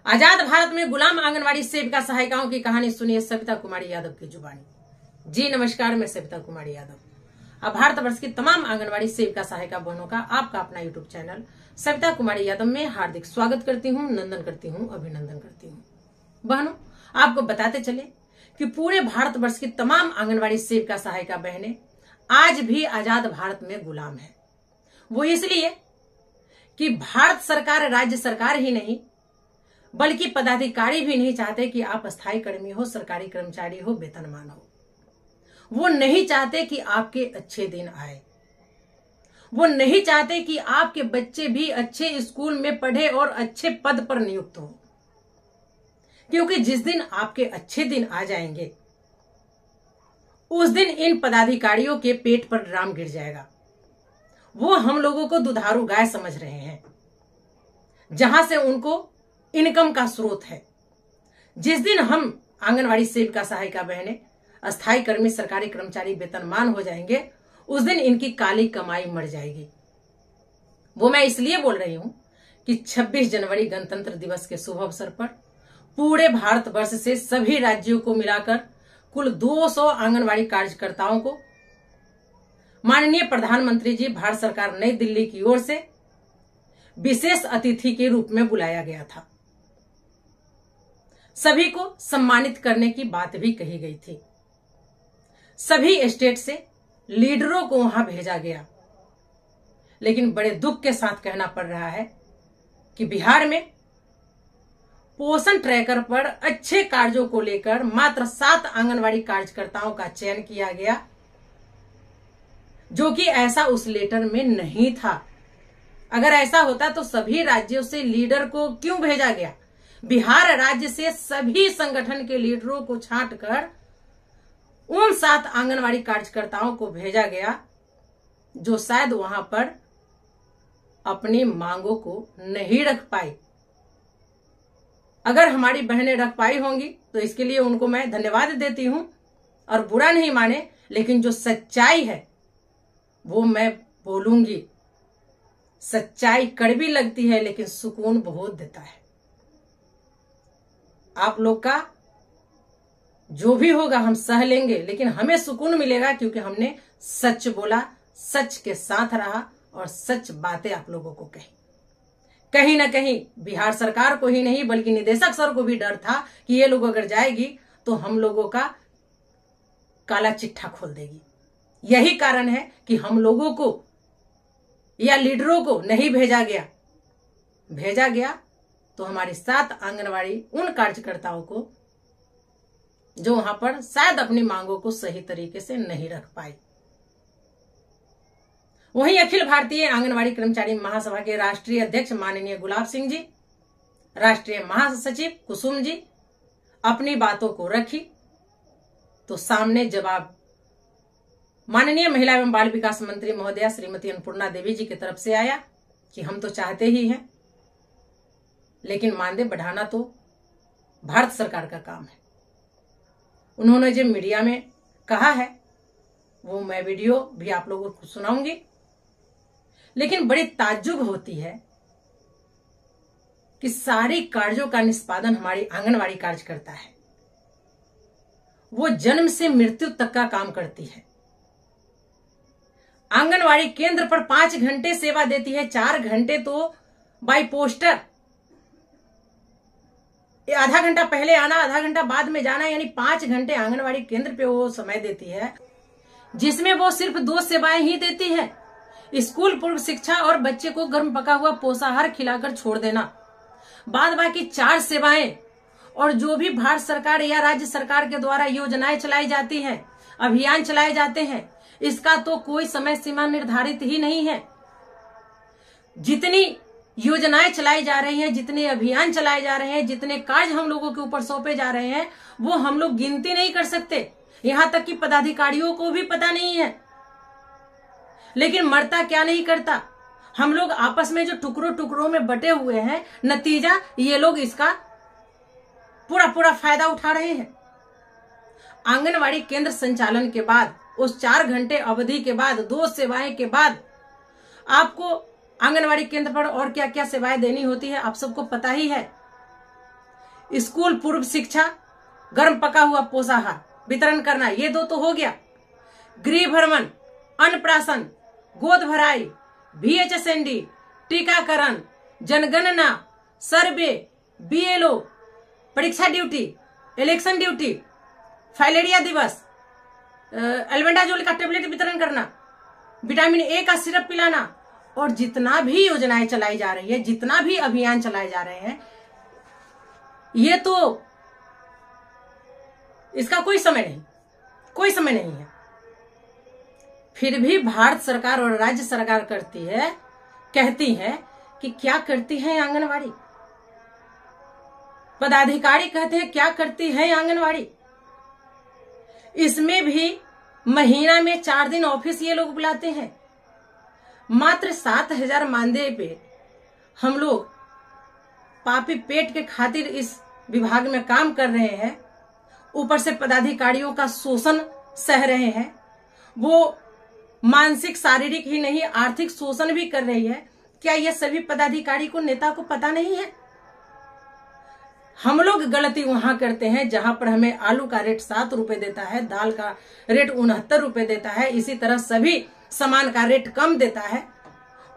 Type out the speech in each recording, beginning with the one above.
आजाद भारत में गुलाम आंगनवाड़ी सेविका सहायिकाओं की कहानी सुनिए सविता कुमारी यादव की जुबानी। जी नमस्कार, मैं सविता कुमारी यादव। अब भारतवर्ष की तमाम आंगनवाड़ी सेविका सहायिका बहनों का आपका अपना यूट्यूब चैनल सविता कुमारी यादव में हार्दिक स्वागत करती हूँ, नंदन करती हूँ, अभिनंदन करती हूँ। बहनों, आपको बताते चले कि पूरे भारतवर्ष की तमाम आंगनवाड़ी सेविका सहायिका बहनें आज भी आजाद भारत में गुलाम है। वो इसलिए कि भारत सरकार, राज्य सरकार ही नहीं बल्कि पदाधिकारी भी नहीं चाहते कि आप अस्थायी कर्मी हो, सरकारी कर्मचारी हो, वेतनमान हो। वो नहीं चाहते कि आपके अच्छे दिन आए। वो नहीं चाहते कि आपके बच्चे भी अच्छे स्कूल में पढ़े और अच्छे पद पर नियुक्त हो, क्योंकि जिस दिन आपके अच्छे दिन आ जाएंगे उस दिन इन पदाधिकारियों के पेट पर ड्राम गिर जाएगा। वो हम लोगों को दुधारू गाय समझ रहे हैं, जहां से उनको इनकम का स्रोत है। जिस दिन हम आंगनवाड़ी सेविका सहायिका बहनें अस्थायी कर्मी, सरकारी कर्मचारी वेतनमान हो जाएंगे, उस दिन इनकी काली कमाई मर जाएगी। वो मैं इसलिए बोल रही हूं कि 26 जनवरी गणतंत्र दिवस के शुभ अवसर पर पूरे भारतवर्ष से सभी राज्यों को मिलाकर कुल 200 आंगनवाड़ी कार्यकर्ताओं को माननीय प्रधानमंत्री जी, भारत सरकार नई दिल्ली की ओर से विशेष अतिथि के रूप में बुलाया गया था। सभी को सम्मानित करने की बात भी कही गई थी। सभी स्टेट से लीडरों को वहां भेजा गया, लेकिन बड़े दुख के साथ कहना पड़ रहा है कि बिहार में पोषण ट्रैकर पर अच्छे कार्यों को लेकर मात्र 7 आंगनवाड़ी कार्यकर्ताओं का चयन किया गया, जो कि ऐसा उस लेटर में नहीं था। अगर ऐसा होता तो सभी राज्यों से लीडर को क्यों भेजा गया? बिहार राज्य से सभी संगठन के लीडरों को छांटकर उन 7 आंगनवाड़ी कार्यकर्ताओं को भेजा गया जो शायद वहां पर अपनी मांगों को नहीं रख पाई। अगर हमारी बहनें रख पाई होंगी तो इसके लिए उनको मैं धन्यवाद देती हूं और बुरा नहीं माने, लेकिन जो सच्चाई है वो मैं बोलूंगी। सच्चाई कड़वी लगती है लेकिन सुकून बहुत देता है। आप लोग का जो भी होगा हम सह लेंगे, लेकिन हमें सुकून मिलेगा क्योंकि हमने सच बोला, सच के साथ रहा और सच बातें आप लोगों को कही। कहीं ना कहीं बिहार सरकार को ही नहीं बल्कि निदेशक सर को भी डर था कि ये लोग अगर जाएगी तो हम लोगों का काला चिट्ठा खोल देगी। यही कारण है कि हम लोगों को या लीडरों को नहीं भेजा गया। भेजा गया तो हमारी 7 आंगनवाड़ी उन कार्यकर्ताओं को जो वहां पर शायद अपनी मांगों को सही तरीके से नहीं रख पाई। वहीं अखिल भारतीय आंगनवाड़ी कर्मचारी महासभा के राष्ट्रीय अध्यक्ष माननीय गुलाब सिंह जी, राष्ट्रीय महासचिव कुसुम जी अपनी बातों को रखी तो सामने जवाब माननीय महिला एवं बाल विकास मंत्री महोदया श्रीमती अन्नपूर्णा देवी जी की तरफ से आया कि हम तो चाहते ही हैं, लेकिन मानदेय बढ़ाना तो भारत सरकार का काम है। उन्होंने जो मीडिया में कहा है वो मैं वीडियो भी आप लोगों को सुनाऊंगी, लेकिन बड़ी ताज्जुब होती है कि सारी कार्यों का निष्पादन हमारी आंगनवाड़ी कार्यकर्ता है। वो जन्म से मृत्यु तक का काम करती है। आंगनवाड़ी केंद्र पर 5 घंटे सेवा देती है, 4 घंटे तो बाय पोस्टर, आधा घंटा पहले आना, आधा घंटा बाद में जाना, यानी 5 घंटे आंगनवाड़ी केंद्र पे वो समय देती है, जिसमें वो सिर्फ 2 सेवाएं ही देती है। स्कूल पूर्व शिक्षा और बच्चे को गर्म पका हुआ पोषाहार खिलाकर छोड़ देना। बाद बाकी 4 सेवाएं और जो भी भारत सरकार या राज्य सरकार के द्वारा योजनाएं चलाई जाती हैं, अभियान चलाए जाते हैं, इसका तो कोई समय सीमा निर्धारित ही नहीं है। जितनी योजनाएं चलाई जा रही हैं, जितने अभियान चलाए जा रहे हैं, जितने कार्य हम लोगों के ऊपर सौंपे जा रहे हैं, वो हम लोग गिनती नहीं कर सकते। यहां तक कि पदाधिकारियों को भी पता नहीं है। लेकिन मरता क्या नहीं करता, हम लोग आपस में जो टुकड़ों टुकड़ों में बटे हुए हैं, नतीजा ये लोग इसका पूरा फायदा उठा रहे हैं। आंगनवाड़ी केंद्र संचालन के बाद, उस 4 घंटे अवधि के बाद, 2 सेवाएं के बाद आपको आंगनवाड़ी केंद्र पर और क्या क्या सेवाएं देनी होती है आप सबको पता ही है। स्कूल पूर्व शिक्षा, गर्म पका हुआ पोषाहार वितरण करना, ये दो तो हो गया। गृह भ्रमण, अन्नप्राशन, गोद भराई, VHSND, टीकाकरण, जनगणना, सर्वे, BLO, परीक्षा ड्यूटी, इलेक्शन ड्यूटी, फाइलेरिया दिवस, एल्बेंडाजोल का टेबलेट वितरण करना, विटामिन A का सिरप पिलाना, और जितना भी योजनाएं चलाई जा रही है, जितना भी अभियान चलाए जा रहे हैं, ये तो इसका कोई समय नहीं है। फिर भी भारत सरकार और राज्य सरकार कहती है कि क्या करती है आंगनवाड़ी। पदाधिकारी कहते हैं क्या करती है आंगनवाड़ी। इसमें भी महीना में 4 दिन ऑफिस ये लोग बुलाते हैं। मात्र 7,000 मानदेय पे हम लोग पापी पेट के खातिर इस विभाग में काम कर रहे हैं। ऊपर से पदाधिकारियों का शोषण सह रहे हैं। वो मानसिक शारीरिक ही नहीं आर्थिक शोषण भी कर रही है। क्या यह सभी पदाधिकारी को, नेता को पता नहीं है? हम लोग गलती वहां करते हैं जहां पर हमें आलू का रेट 7 रुपए देता है, दाल का रेट 69 रुपए देता है, इसी तरह सभी सामान का रेट कम देता है,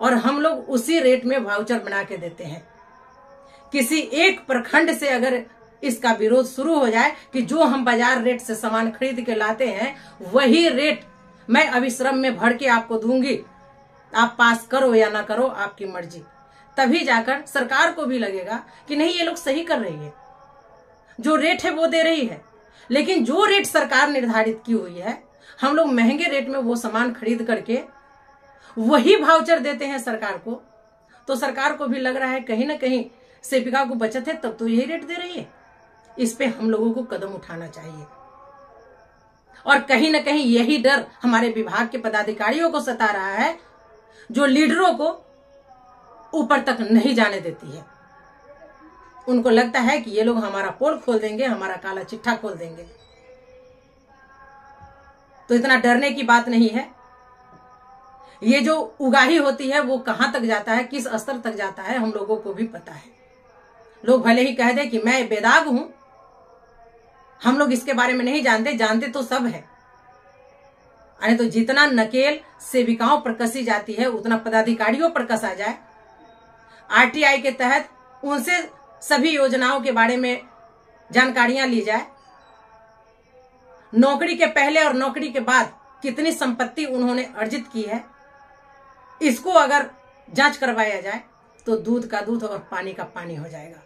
और हम लोग उसी रेट में वाउचर बना के देते हैं। किसी एक प्रखंड से अगर इसका विरोध शुरू हो जाए कि जो हम बाजार रेट से सामान खरीद के लाते हैं वही रेट मैं अभिश्रम में भर के आपको दूंगी, आप पास करो या ना करो, आपकी मर्जी, तभी जाकर सरकार को भी लगेगा कि नहीं ये लोग सही कर रही है, जो रेट है वो दे रही है। लेकिन जो रेट सरकार निर्धारित की हुई है, हम लोग महंगे रेट में वो सामान खरीद करके वही वाउचर देते हैं सरकार को, तो सरकार को भी लग रहा है कहीं ना कहीं सेविका को बचत है, तब तो यही रेट दे रही है। इस पे हम लोगों को कदम उठाना चाहिए। और कहीं ना कहीं यही डर हमारे विभाग के पदाधिकारियों को सता रहा है, जो लीडरों को ऊपर तक नहीं जाने देती है। उनको लगता है कि ये लोग हमारा पोल खोल देंगे, हमारा काला चिट्ठा खोल देंगे। तो इतना डरने की बात नहीं है। ये जो उगाही होती है वो कहां तक जाता है, किस स्तर तक जाता है, हम लोगों को भी पता है। लोग भले ही कह दे कि मैं बेदाग हूं, हम लोग इसके बारे में नहीं जानते, जानते तो सब है। अरे तो जितना नकेल सेविकाओं पर कसी जाती है उतना पदाधिकारियों पर कसा जाए। RTI के तहत उनसे सभी योजनाओं के बारे में जानकारियां ली जाए। नौकरी के पहले और नौकरी के बाद कितनी संपत्ति उन्होंने अर्जित की है, इसको अगर जांच करवाया जाए तो दूध का दूध और पानी का पानी हो जाएगा।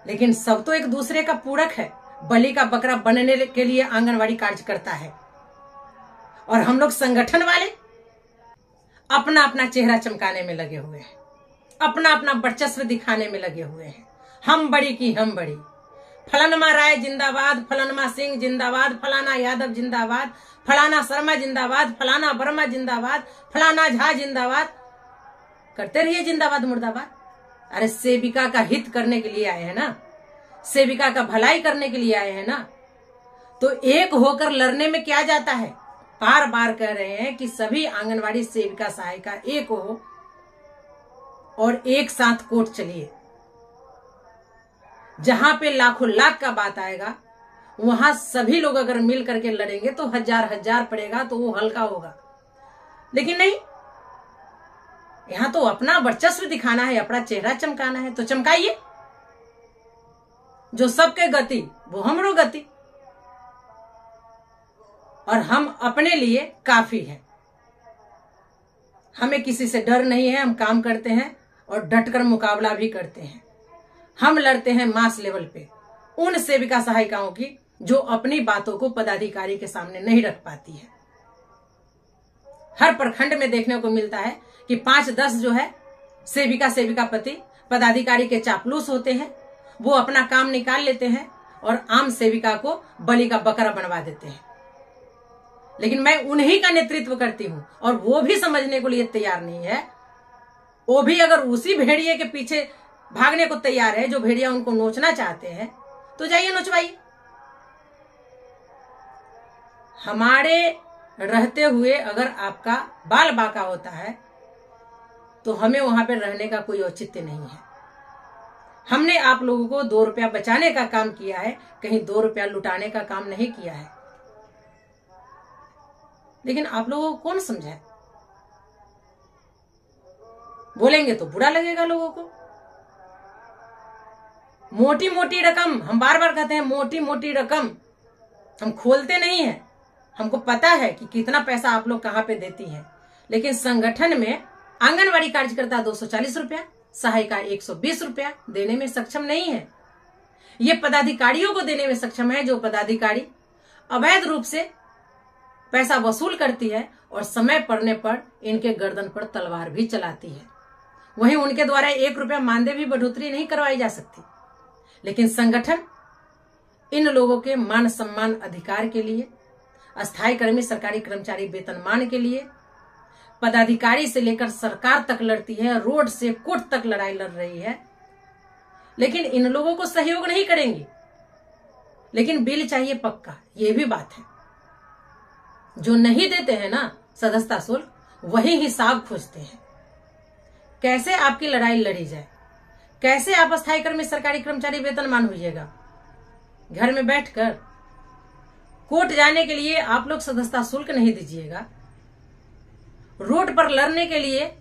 लेकिन सब तो एक दूसरे का पूरक है। बलि का बकरा बनने के लिए आंगनवाड़ी कार्य करता है, और हम लोग संगठन वाले अपना अपना चेहरा चमकाने में लगे हुए हैं, अपना अपना वर्चस्व दिखाने में लगे हुए हैं। हम बड़ी की हम बड़ी, फलानमा राय जिंदाबाद, फलानमा सिंह जिंदाबाद, फलाना यादव जिंदाबाद, फलाना शर्मा जिंदाबाद, फलाना वर्मा जिंदाबाद, फलाना झा जिंदाबाद, करते रहिए जिंदाबाद मुर्दाबाद। अरे सेविका का हित करने के लिए आए हैं ना, सेविका का भलाई करने के लिए आए हैं ना, तो एक होकर लड़ने में क्या जाता है। बार बार कह रहे हैं कि सभी आंगनवाड़ी सेविका सहायिका एक हो और एक साथ कोर्ट चलिए। जहां पे लाखों लाख का बात आएगा वहां सभी लोग अगर मिल करके लड़ेंगे तो हजार हजार पड़ेगा, तो वो हल्का होगा। लेकिन नहीं, यहां तो अपना वर्चस्व दिखाना है, अपना चेहरा चमकाना है, तो चमकाइए। जो सबके गति वो हमरो गति, और हम अपने लिए काफी है। हमें किसी से डर नहीं है, हम काम करते हैं और डटकर मुकाबला भी करते हैं। हम लड़ते हैं मास लेवल पे उन सेविका सहायिकाओं की जो अपनी बातों को पदाधिकारी के सामने नहीं रख पाती है। हर प्रखंड में देखने को मिलता है कि 5-10 जो है सेविका पति पदाधिकारी के चापलूस होते हैं, वो अपना काम निकाल लेते हैं और आम सेविका को बलि का बकरा बनवा देते हैं। लेकिन मैं उन्हीं का नेतृत्व करती हूं और वो भी समझने को लिए तैयार नहीं है। वो भी अगर उसी भेड़िए के पीछे भागने को तैयार है जो भेड़िया उनको नोचना चाहते हैं, तो जाइए नोचवाइए। हमारे रहते हुए अगर आपका बाल बाका होता है तो हमें वहां पे रहने का कोई औचित्य नहीं है। हमने आप लोगों को 2 रुपया बचाने का काम किया है, कहीं 2 रुपया लुटाने का काम नहीं किया है। लेकिन आप लोगों को कौन समझाए? बोलेंगे तो बुरा लगेगा लोगों को। मोटी मोटी रकम, हम बार बार कहते हैं मोटी मोटी रकम हम खोलते नहीं है। हमको पता है कि कितना पैसा आप लोग कहां पे देती हैं, लेकिन संगठन में आंगनवाड़ी कार्यकर्ता 240 रुपया, सहायिका 120 रुपया देने में सक्षम नहीं है। ये पदाधिकारियों को देने में सक्षम है, जो पदाधिकारी अवैध रूप से पैसा वसूल करती है और समय पड़ने पर इनके गर्दन पर तलवार भी चलाती है। वहीं उनके द्वारा 1 रुपया मानदेय भी बढ़ोतरी नहीं करवाई जा सकती। लेकिन संगठन इन लोगों के मान सम्मान अधिकार के लिए, अस्थायी कर्मी सरकारी कर्मचारी वेतनमान के लिए पदाधिकारी से लेकर सरकार तक लड़ती है, रोड से कोर्ट तक लड़ाई लड़ रही है। लेकिन इन लोगों को सहयोग नहीं करेंगी। लेकिन बिल चाहिए पक्का, ये भी बात है। जो नहीं देते हैं ना सदस्यता शुल्क, वही हिसाब खोजते हैं। कैसे आपकी लड़ाई लड़ी जाए, कैसे आप अस्थायी कर्मी सरकारी कर्मचारी वेतनमान होइएगा? घर में बैठकर कोर्ट जाने के लिए आप लोग सदस्यता शुल्क नहीं दीजिएगा, रोड पर लड़ने के लिए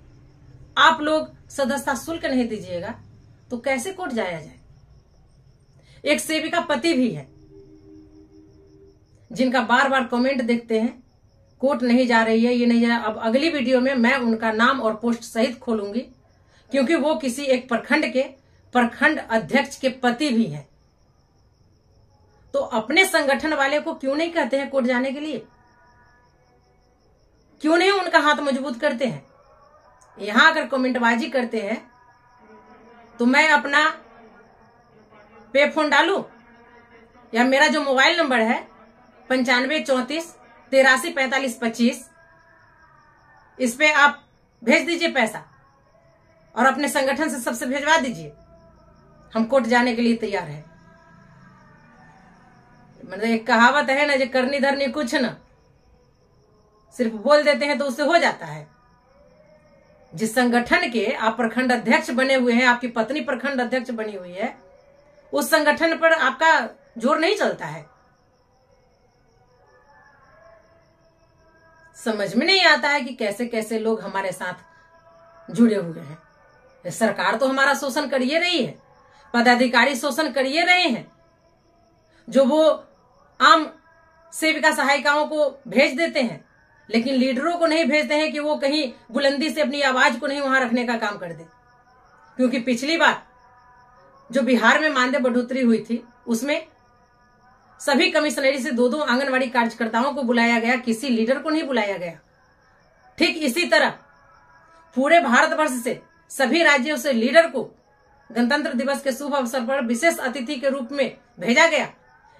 आप लोग सदस्यता शुल्क नहीं दीजिएगा, तो कैसे कोर्ट जाया जाए? एक सेविका पति भी है जिनका बार बार कमेंट देखते हैं, कोर्ट नहीं जा रही है, ये नहीं जा। अब अगली वीडियो में मैं उनका नाम और पोस्ट सहित खोलूंगी, क्योंकि वो किसी एक प्रखंड के प्रखंड अध्यक्ष के पति भी हैं। तो अपने संगठन वाले को क्यों नहीं कहते हैं कोर्ट जाने के लिए? क्यों नहीं उनका हाथ मजबूत करते हैं? यहां अगर कमेंटबाजी करते हैं तो मैं अपना पे फोन डालू, या मेरा जो मोबाइल नंबर है 9534834525, इस पे आप भेज दीजिए पैसा और अपने संगठन से सबसे भेजवा दीजिए। हम कोर्ट जाने के लिए तैयार हैं। मतलब एक कहावत है ना, जो करनी धरनी कुछ ना, सिर्फ बोल देते हैं तो उससे हो जाता है। जिस संगठन के आप प्रखंड अध्यक्ष बने हुए हैं, आपकी पत्नी प्रखंड अध्यक्ष बनी हुई है, उस संगठन पर आपका जोर नहीं चलता है। समझ में नहीं आता है कि कैसे कैसे लोग हमारे साथ जुड़े हुए हैं। सरकार तो हमारा शोषण करिए रही है, पदाधिकारी शोषण करिए रहे हैं, जो वो आम सेविका सहायिकाओं को भेज देते हैं, लेकिन लीडरों को नहीं भेजते हैं कि वो कहीं बुलंदी से अपनी आवाज को नहीं वहां रखने का काम कर दे। क्योंकि पिछली बार जो बिहार में मानदेय बढ़ोतरी हुई थी, उसमें सभी कमिश्नरी से 2-2 आंगनवाड़ी कार्यकर्ताओं को बुलाया गया, किसी लीडर को नहीं बुलाया गया। ठीक इसी तरह पूरे भारतवर्ष से सभी राज्यों से लीडर को गणतंत्र दिवस के शुभ अवसर पर विशेष अतिथि के रूप में भेजा गया,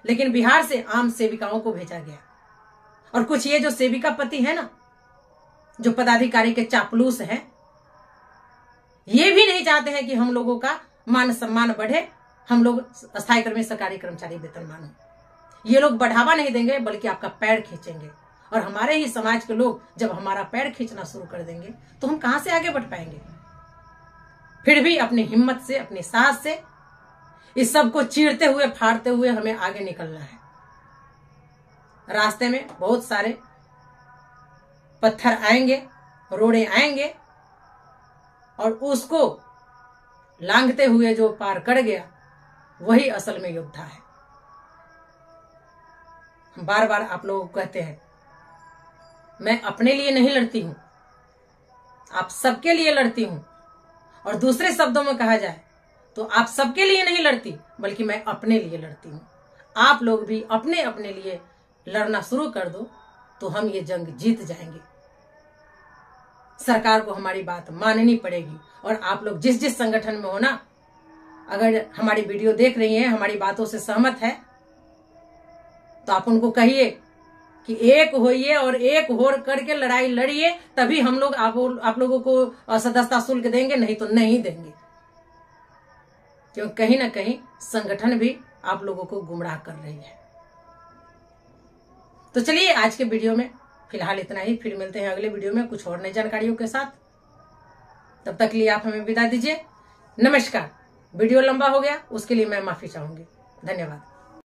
लेकिन बिहार से आम सेविकाओं को भेजा गया। और कुछ ये जो सेविका पति है ना, जो पदाधिकारी के चापलूस हैं, ये भी नहीं चाहते हैं कि हम लोगों का मान सम्मान बढ़े, हम लोग अस्थायी कर्मी सरकारी कर्मचारी वेतनमान हो। ये लोग बढ़ावा नहीं देंगे, बल्कि आपका पैर खींचेंगे। और हमारे ही समाज के लोग जब हमारा पैर खींचना शुरू कर देंगे तो हम कहां से आगे बढ़ पाएंगे? फिर भी अपनी हिम्मत से, अपनी साहस से इस सब को चीरते हुए, फाड़ते हुए हमें आगे निकलना है। रास्ते में बहुत सारे पत्थर आएंगे, रोड़े आएंगे, और उसको लांघते हुए जो पार कर गया वही असल में योद्धा है। हम बार बार आप लोगों को कहते हैं, मैं अपने लिए नहीं लड़ती हूं, आप सबके लिए लड़ती हूं। और दूसरे शब्दों में कहा जाए तो आप सबके लिए नहीं लड़ती, बल्कि मैं अपने लिए लड़ती हूं। आप लोग भी अपने अपने लिए लड़ना शुरू कर दो तो हम ये जंग जीत जाएंगे। सरकार को हमारी बात माननी पड़ेगी। और आप लोग जिस जिस संगठन में हो ना, अगर हमारी वीडियो देख रही हैं, हमारी बातों से सहमत है, तो आप उनको कहिए कि एक होइए और एक होर करके लड़ाई लड़िए, तभी हम लोग आप लोगों को सदस्यता शुल्क देंगे, नहीं तो नहीं देंगे। क्योंकि कहीं ना कहीं संगठन भी आप लोगों को गुमराह कर रही है। तो चलिए आज के वीडियो में फिलहाल इतना ही। फिर मिलते हैं अगले वीडियो में कुछ और नई जानकारियों के साथ। तब तक के लिए आप हमें विदा दीजिए। नमस्कार। वीडियो लंबा हो गया, उसके लिए मैं माफी चाहूंगी। धन्यवाद।